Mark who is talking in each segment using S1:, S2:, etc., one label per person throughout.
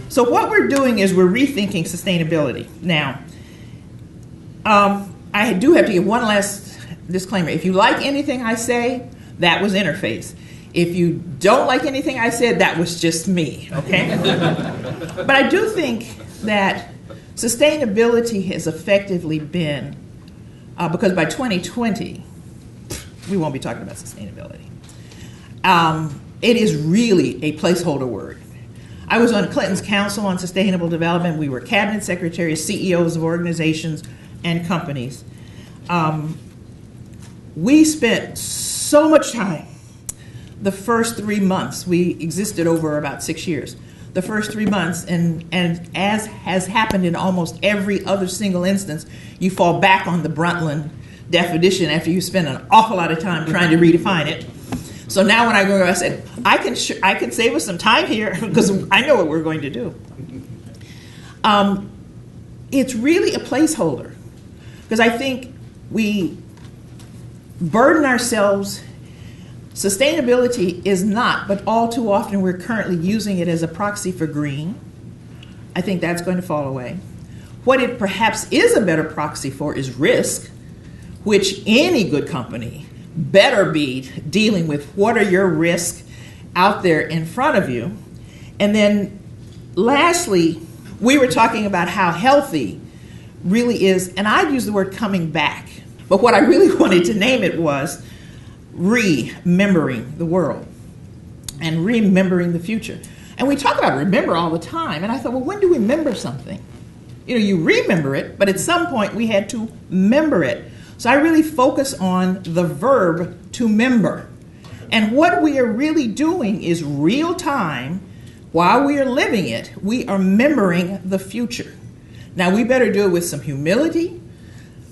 S1: So what we're doing is we're rethinking sustainability. Now, I do have to give one last disclaimer. If you like anything I say, that was Interface. If you don't like anything I said, that was just me, okay? But I do think that sustainability has effectively been, because by 2020, we won't be talking about sustainability. It is really a placeholder word. I was on Clinton's Council on Sustainable Development. We were cabinet secretaries, CEOs of organizations and companies. We spent so much time the first 3 months. We existed over about 6 years. The first 3 months, and as has happened in almost every other single instance, you fall back on the Brundtland definition after you spend an awful lot of time trying to redefine it. So now when I go, I said, I can save us some time here because I know what we're going to do. It's really a placeholder because I think we burden ourselves. Sustainability is not, but all too often we're currently using it as a proxy for green. I think that's going to fall away. What it perhaps is a better proxy for is risk, which any good company better be dealing with. What are your risks out there in front of you? And then lastly, we were talking about how healthy really is, and I'd use the word coming back, but what I really wanted to name it was remembering the world and remembering the future. And we talk about remember all the time, and I thought, well, when do we remember something? You know, you remember it, but at some point we had to member it. So I really focus on the verb to member. And what we are really doing is real time, while we are living it, we are remembering the future. Now we better do it with some humility,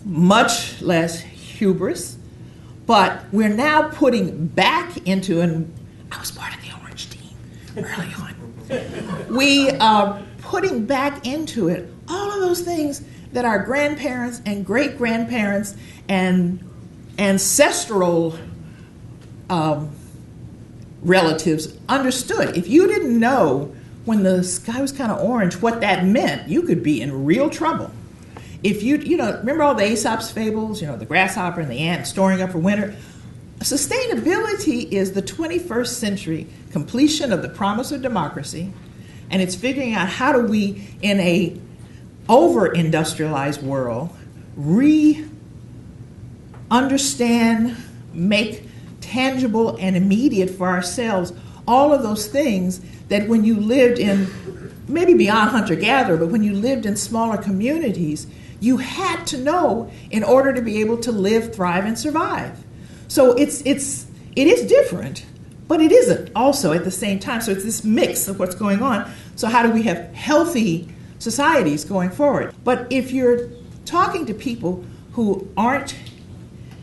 S1: much less hubris, but we're now putting back into, and I was part of the Orange team early on. We are putting back into it all of those things that our grandparents and great-grandparents and ancestral relatives understood. If you didn't know when the sky was kind of orange what that meant, you could be in real trouble. If you remember all the Aesop's fables, the grasshopper and the ant storing up for winter? Sustainability is the 21st century completion of the promise of democracy, and it's figuring out how do we, in a over-industrialized world, understand, make tangible and immediate for ourselves all of those things that when you lived in, maybe beyond hunter-gatherer, but when you lived in smaller communities, you had to know in order to be able to live, thrive, and survive. So it is different, but it isn't also at the same time. So it's this mix of what's going on. So how do we have healthy societies going forward? But if you're talking to people who aren't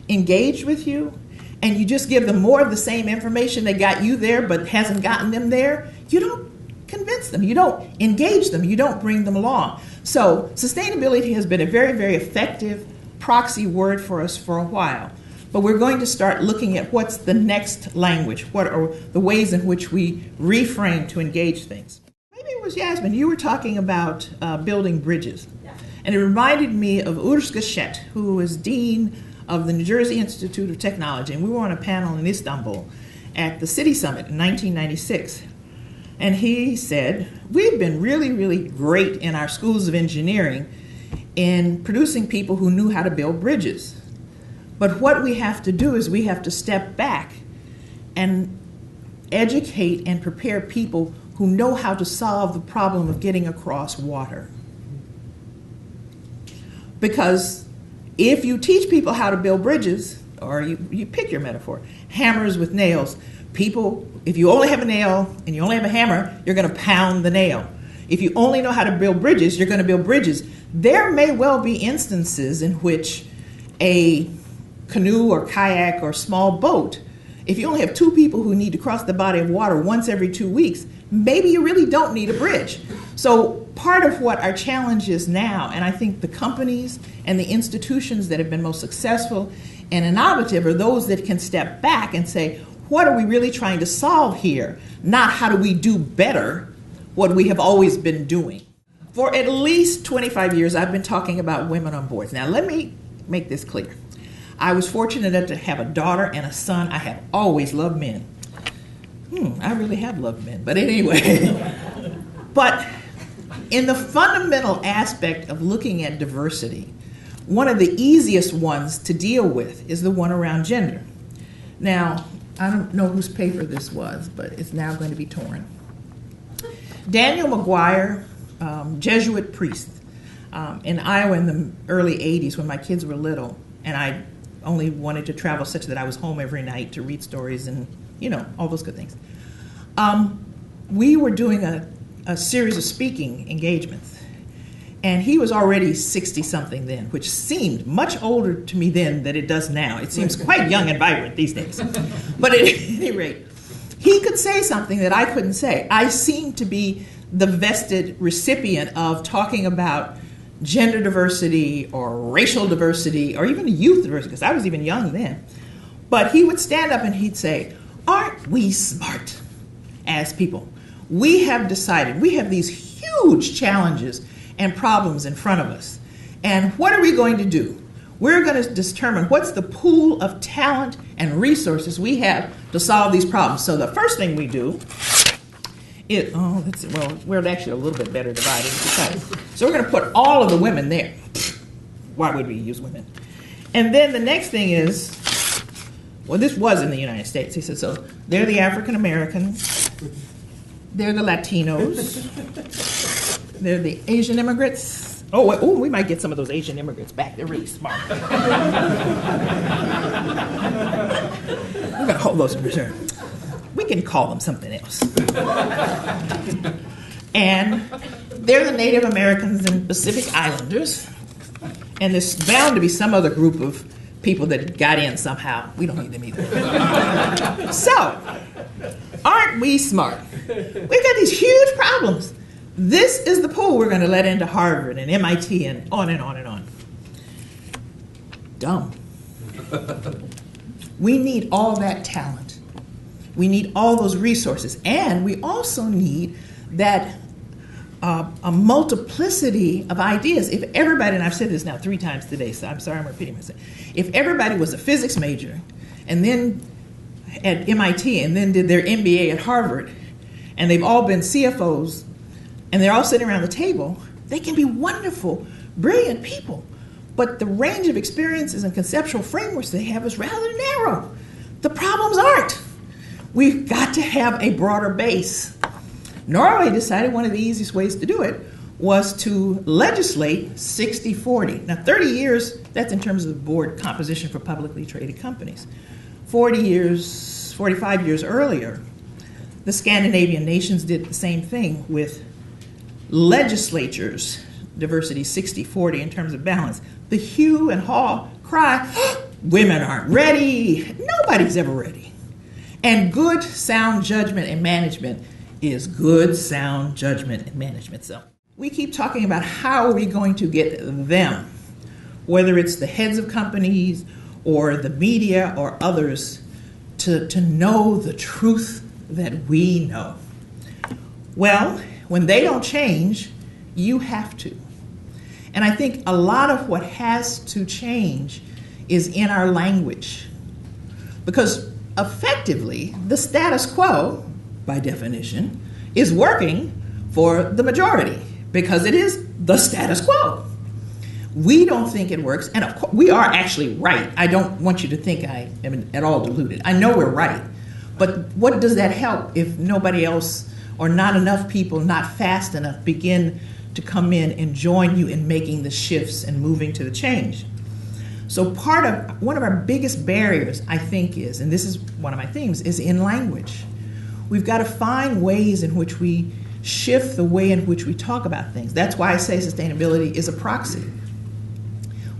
S1: engaged with you, and you just give them more of the same information that got you there but hasn't gotten them there, you don't convince them, you don't engage them, you don't bring them along. So sustainability has been a very, very effective proxy word for us for a while. But we're going to start looking at what's the next language, what are the ways in which we reframe to engage things. Maybe it was Yasmin, you were talking about building bridges. Yeah. And it reminded me of Urs Geschet, who was dean of the New Jersey Institute of Technology, and we were on a panel in Istanbul at the City Summit in 1996. And he said, we've been really, really great in our schools of engineering in producing people who knew how to build bridges. But what we have to do is we have to step back and educate and prepare people who know how to solve the problem of getting across water. Because if you teach people how to build bridges, or you pick your metaphor, hammers with nails, people, if you only have a nail and you only have a hammer, you're going to pound the nail. If you only know how to build bridges, you're going to build bridges. There may well be instances in which a canoe or kayak or small boat, if you only have two people who need to cross the body of water once every 2 weeks, maybe you really don't need a bridge. So part of what our challenge is now, and I think the companies and the institutions that have been most successful and innovative are those that can step back and say, what are we really trying to solve here? Not how do we do better, what we have always been doing. For at least 25 years, I've been talking about women on boards. Now, let me make this clear. I was fortunate enough to have a daughter and a son. I have always loved men. I really have loved men. But anyway, but in the fundamental aspect of looking at diversity, one of the easiest ones to deal with is the one around gender. Now, I don't know whose paper this was, but it's now going to be torn. Daniel McGuire, Jesuit priest in Iowa in the early 80s when my kids were little, and I only wanted to travel such that I was home every night to read stories and, all those good things. We were doing a series of speaking engagements, and he was already 60-something then, which seemed much older to me then than it does now. It seems quite young and vibrant these days. But at any rate, he could say something that I couldn't say. I seemed to be the vested recipient of talking about gender diversity or racial diversity or even youth diversity, because I was even young then. But he would stand up and he'd say, "Aren't we smart as people? We have decided, we have these huge challenges and problems in front of us. And what are we going to do? We're going to determine what's the pool of talent and resources we have to solve these problems. So the first thing we do is, we're actually a little bit better divided. So we're going to put all of the women there. Why would we use women? And then the next thing is, well, this was in the United States. He said, so they're the African Americans, they're the Latinos, they're the Asian immigrants. We might get some of those Asian immigrants back. They're really smart. We're going to hold those in reserve. We can call them something else. And they're the Native Americans and Pacific Islanders. And there's bound to be some other group of people that got in somehow. We don't need them either. So, aren't we smart? We've got these huge problems. This is the pool we're going to let into Harvard and MIT and on and on and on. Dumb. We need all that talent. We need all those resources. And we also need that a multiplicity of ideas. If everybody, and I've said this now 3 times today, so I'm sorry I'm repeating myself. If everybody was a physics major and then at MIT and then did their MBA at Harvard, and they've all been CFOs, and they're all sitting around the table, they can be wonderful, brilliant people. But the range of experiences and conceptual frameworks they have is rather narrow. The problems aren't. We've got to have a broader base. Norway decided one of the easiest ways to do it was to legislate 60-40. Now, 30 years, that's in terms of the board composition for publicly traded companies. 45 years earlier, the Scandinavian nations did the same thing with legislatures, diversity 60-40 in terms of balance. The hue and haw cry, women aren't ready. Nobody's ever ready. And good, sound judgment and management is good, sound judgment and management. So we keep talking about how are we going to get them, whether it's the heads of companies or the media or others, to know the truth that we know. Well, when they don't change, you have to. And I think a lot of what has to change is in our language. Because effectively, the status quo, by definition, is working for the majority because it is the status quo. We don't think it works, and of course, we are actually right. I don't want you to think I am at all deluded. I know we're right. But what does that help if nobody else or not enough people, not fast enough, begin to come in and join you in making the shifts and moving to the change? So one of our biggest barriers, I think, is, and this is one of my themes, is in language. We've got to find ways in which we shift the way in which we talk about things. That's why I say sustainability is a proxy.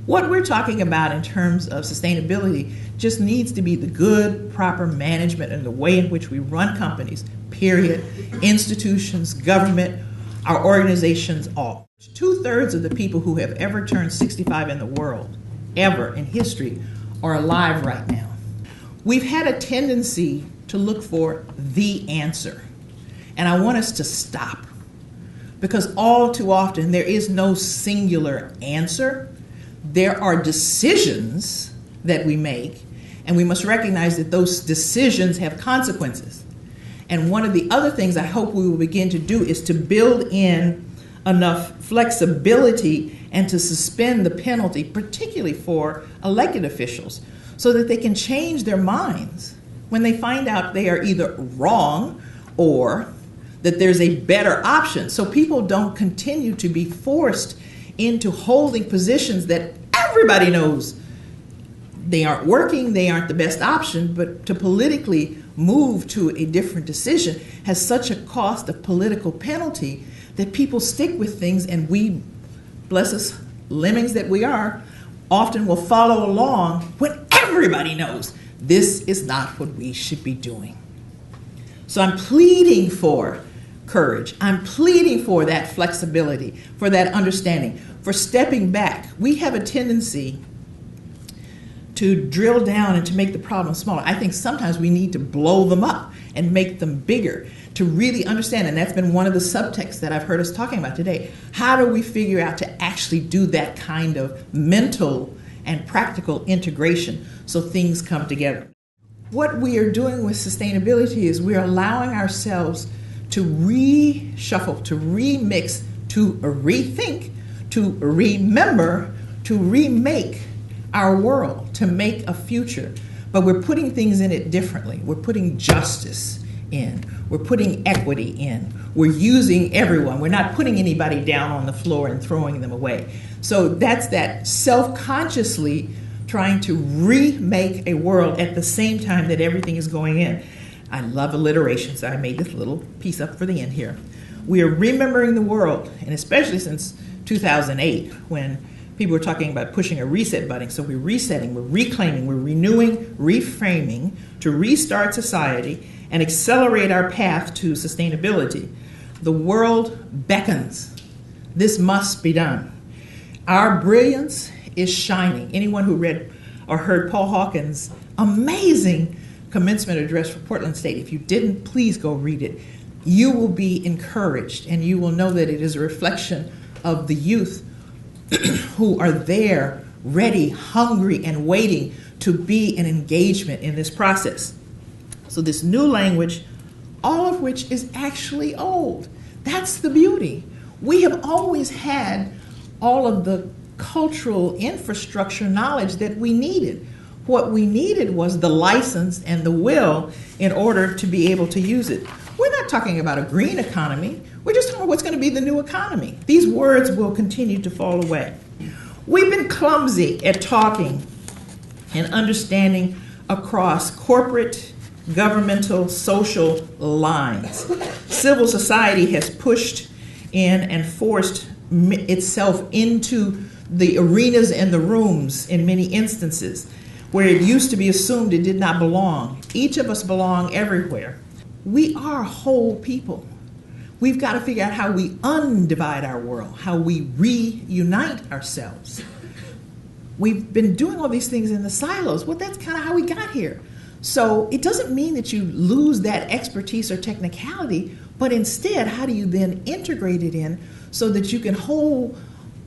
S1: What we're talking about in terms of sustainability just needs to be the good, proper management and the way in which we run companies, period, institutions, government, our organizations, all. 2/3 of the people who have ever turned 65 in the world, ever in history, are alive right now. We've had a tendency to look for the answer, and I want us to stop. because all too often there is no singular answer. There are decisions that we make, and we must recognize that those decisions have consequences. And one of the other things I hope we will begin to do is to build in enough flexibility and to suspend the penalty, particularly for elected officials, so that they can change their minds when they find out they are either wrong or that there's a better option. So people don't continue to be forced into holding positions that everybody knows they aren't working, they aren't the best option, but to politically move to a different decision has such a cost of political penalty that people stick with things, and we, bless us, lemmings that we are, often will follow along when everybody knows this is not what we should be doing. So I'm pleading for courage. I'm pleading for that flexibility, for that understanding, for stepping back. We have a tendency to drill down and to make the problem smaller. I think sometimes we need to blow them up and make them bigger to really understand, and that's been one of the subtexts that I've heard us talking about today. How do we figure out to actually do that kind of mental and practical integration so things come together? What we are doing with sustainability is we're allowing ourselves to reshuffle, to remix, to rethink, to remember, to remake our world, to make a future. But we're putting things in it differently. We're putting justice in. We're putting equity in. We're using everyone. We're not putting anybody down on the floor and throwing them away. So that's that self-consciously trying to remake a world at the same time that everything is going in. I love alliteration, so I made this little piece up for the end here. We are remembering the world, and especially since 2008, when people were talking about pushing a reset button. So we're resetting, we're reclaiming, we're renewing, reframing to restart society and accelerate our path to sustainability. The world beckons. This must be done. Our brilliance is shining. Anyone who read or heard Paul Hawkins' amazing commencement address for Portland State, if you didn't, please go read it. You will be encouraged, and you will know that it is a reflection of the youth who are there, ready, hungry, and waiting to be an engagement in this process. So this new language, all of which is actually old. That's the beauty. We have always had all of the cultural infrastructure knowledge that we needed. What we needed was the license and the will in order to be able to use it. We're not talking about a green economy. We're just talking about what's going to be the new economy. These words will continue to fall away. We've been clumsy at talking and understanding across corporate, governmental, social lines. Civil society has pushed in and forced itself into the arenas and the rooms in many instances where it used to be assumed it did not belong. Each of us belong everywhere. We are whole people. We've got to figure out how we undivide our world, how we reunite ourselves. We've been doing all these things in the silos. Well, that's kind of how we got here. So it doesn't mean that you lose that expertise or technicality, but instead, how do you then integrate it in so that you can hold,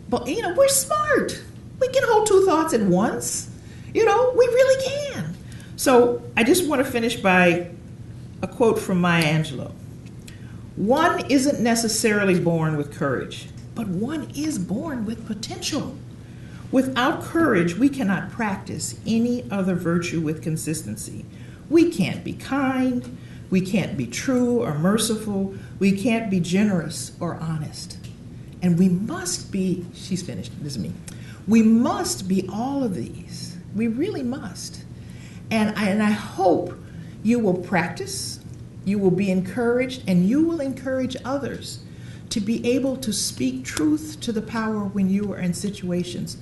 S1: but we're smart. We can hold two thoughts at once. We really can. So I just want to finish by a quote from Maya Angelou. One isn't necessarily born with courage, but one is born with potential. Without courage, we cannot practice any other virtue with consistency. We can't be kind, we can't be true or merciful, we can't be generous or honest. And we must be, she's finished, this is me. We must be all of these. We really must. And I hope you will practice, you will be encouraged, and you will encourage others to be able to speak truth to the power when you are in situations,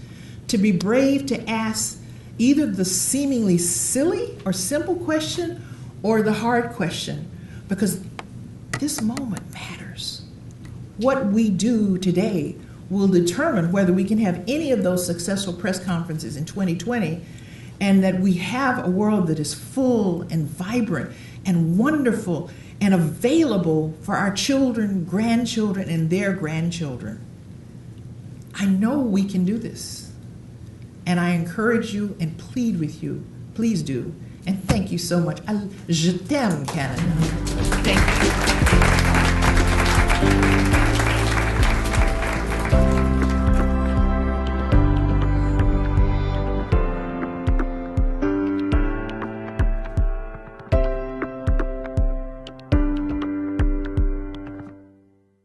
S1: to be brave to ask either the seemingly silly or simple question or the hard question, because this moment matters. What we do today will determine whether we can have any of those successful press conferences in 2020, and that we have a world that is full and vibrant and wonderful and available for our children, grandchildren, and their grandchildren. I know we can do this. And I encourage you and plead with you, please do. And thank you so much. Je t'aime, Canada. Thank you.